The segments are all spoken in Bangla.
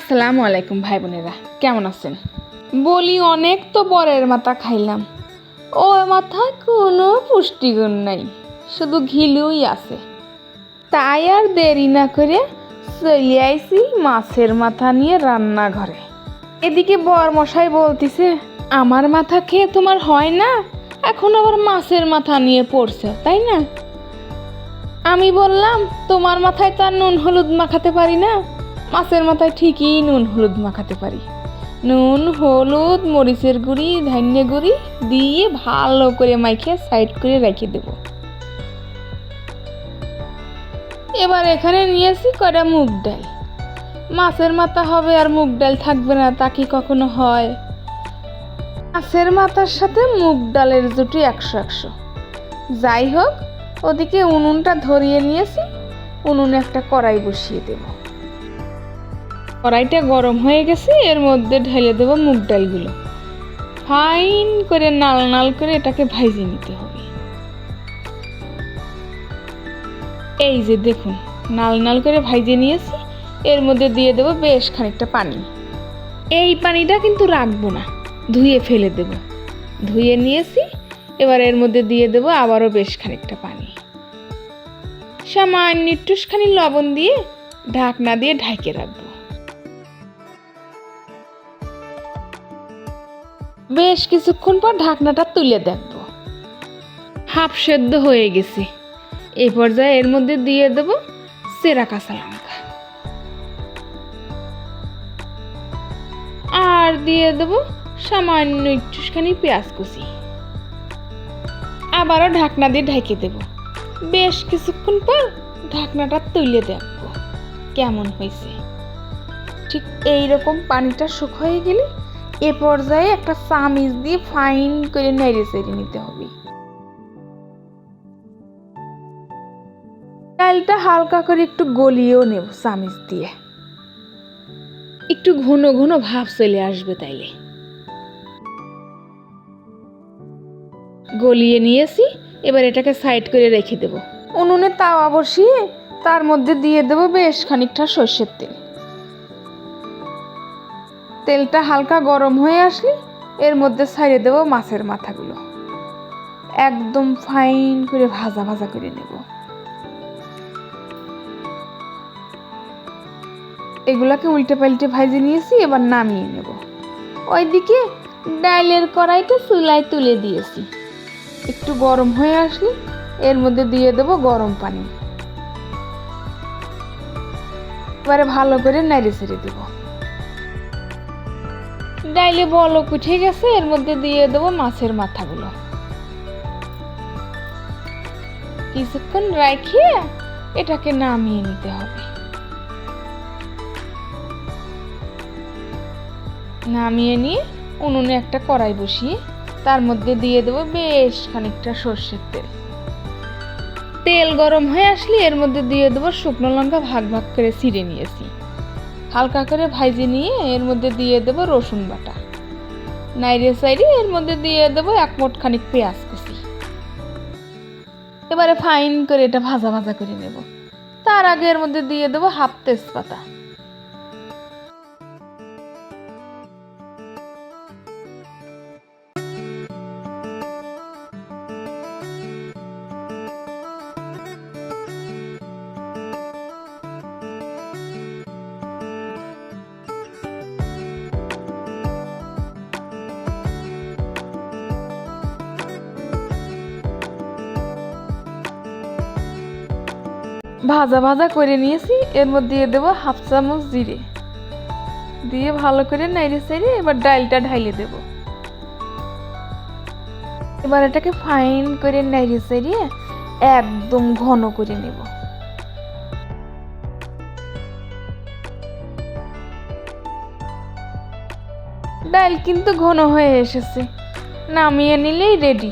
আসসালামু আলাইকুম ভাই বোনেরা, কেমন আছেন? বলি অনেক তো বরের মাথা খাইলাম, ও মাথায় কোনো পুষ্টিগুণ নাই, শুধু ঘিলুই আছে। তাই আর দেরি না করে চলে আইছি মাছের মাথা নিয়ে রান্নাঘরে। এদিকে বর মশাই বলতিছে, আমার মাথা খেয়ে তোমার হয় না, এখন আবার মাছের মাথা নিয়ে পড়ছে, তাই না? আমি বললাম, তোমার মাথায় তো আর নুন হলুদ মাখাতে পারি না, মাছের মাথায় ঠিকই নুন হলুদ মাখাতে পারি। নুন হলুদ মরিচের গুঁড়ি ধনিয়া গুঁড়ি দিয়ে ভালো করে মাখিয়ে সাইড করে রেখে দেব। এবার এখানে নিয়েছি কয়টা মুগ ডাল। মাছের মাথা হবে আর মুগ ডাল থাকবে না, তা কি কখনো হয়? মাছের মাথার সাথে মুগ ডালের জুটি 100-100। যাই হোক, ওদিকে উনুনটা ধরিয়ে নিয়েছি, উনুনে একটা কড়াই বসিয়ে দেব। কড়াইটা গরম হয়ে গেছে, এর মধ্যে ঢেলে দেব মুগ ডালগুলো। ফাইন করে নাল নাল করে এটাকে ভাইজে নিতে হবে। এই যে দেখুন, নাল নাল করে ভাইজে নিয়েছি। এর মধ্যে দিয়ে দেব বেশ খানিকটা পানি। এই পানিটা কিন্তু রাখবো না, ধুয়ে ফেলে দেব। ধুয়ে নিয়েছি, এবার এর মধ্যে দিয়ে দেব আবারও বেশ খানিকটা পানি। সামান্য একটুখানি লবণ দিয়ে ঢাকনা দিয়ে ঢেকে রাখবো। বেশ কিছুক্ষণ পর ঢাকনাটা তুলে দেখব, হাফ সেদ্ধ হয়ে গেছে। এই পর্যায়ে এর মধ্যে দিয়ে দেব চেরা কাঁচা লঙ্কা, আর দিয়ে দেব সামান্য একটুখানি পেঁয়াজ কুচি। আবারও ঢাকনা দিয়ে ঢেকে দেব। বেশ কিছুক্ষণ পর ঢাকনাটা তুলে দেখব কেমন হয়েছে। ঠিক এইরকম পানিটা শুকিয়ে গেলে এ পর্যায়ে একটা চামচ দিয়ে ফাইন করে নেড়ে চেড়ে নিতে হবে। ডালটা হালকা করে একটু গলিয়েও নেব চামচ দিয়ে, একটু ঘন ঘন ভাব চলে আসবে। তাইলে গলিয়ে নিয়েছি, এবার এটাকে সাইড করে রেখে দেব। উনুনে তাওয়া বসিয়ে তার মধ্যে দিয়ে দেব বেশ খানিকটা সর্ষের তেল। তেলটা হালকা গরম হয়ে আসলে এর মধ্যে ছাড়িয়ে দেব মাছের মাথাগুলো। একদম ফাইন করে ভাজা ভাজা করে নেব। এগুলাকে উল্টে পাল্টে ভাজে নিয়েছি, এবার নামিয়ে নেব। ওইদিকে ডালের কড়াইটা চুলায় তুলে দিয়েছি। একটু গরম হয়ে আসলে এর মধ্যে দিয়ে দেব গরম পানি। এবারে ভালো করে নেড়ে ছেড়ে দেব। ডাইলে বলক উঠে গেছে, এর মধ্যে দিয়ে দেব মাছের মাথাগুলো। কিছুক্ষণ রাখিয়ে এটাকে নামিয়ে নিতে হবে। নামিয়ে নিয়ে উনুনে একটা কড়াই বসিয়ে তার মধ্যে দিয়ে দেব বেশ খানিকটা সর্ষের তেল। তেল গরম হয়ে আসলে এর মধ্যে দিয়ে দেব শুকনো লঙ্কা ভাগ ভাগ করে ছিঁড়ে নিয়েছি। হালকা করে ভাইজে নিয়ে এর মধ্যে দিয়ে দেব রসুন বাটা। নাইড়ে সাইডে এর মধ্যে দিয়ে দেব 1 মুঠ খানিক পেঁয়াজ কুচি। এবারে ফাইন করে এটা ভাজা ভাজা করে নেব। তার আগে এর মধ্যে দিয়ে দেব হাফ তেজপাতা। ভাজা ভাজা করে নিয়েছি, এর মধ্যে দিয়ে দেবো হাফ চামচ জিরে, দিয়ে ভালো করে নাড়িয়ে চাড়িয়ে এবার ডালটা ঢাইলে দেব। এবার এটাকে ফাইন করে নাড়িয়ে চাড়িয়ে একদম ঘন করে নেব। ডাল কিন্তু ঘন হয়ে এসেছে, নামিয়ে নিলেই রেডি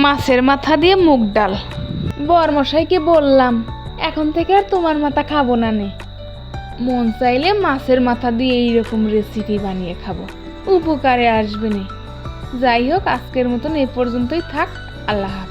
মাছের মাথা দিয়ে মুগ ডাল। বরমশাইকে বললাম, এখন থেকে আর তোমার মাথা খাবো না নে, মন চাইলে মাছের মাথা দিয়ে এইরকম রেসিপি বানিয়ে খাবো, উপকারে আসবে নে। যাই হোক, আজকের মতন এ পর্যন্তই থাক। আল্লাহ হাফেজ।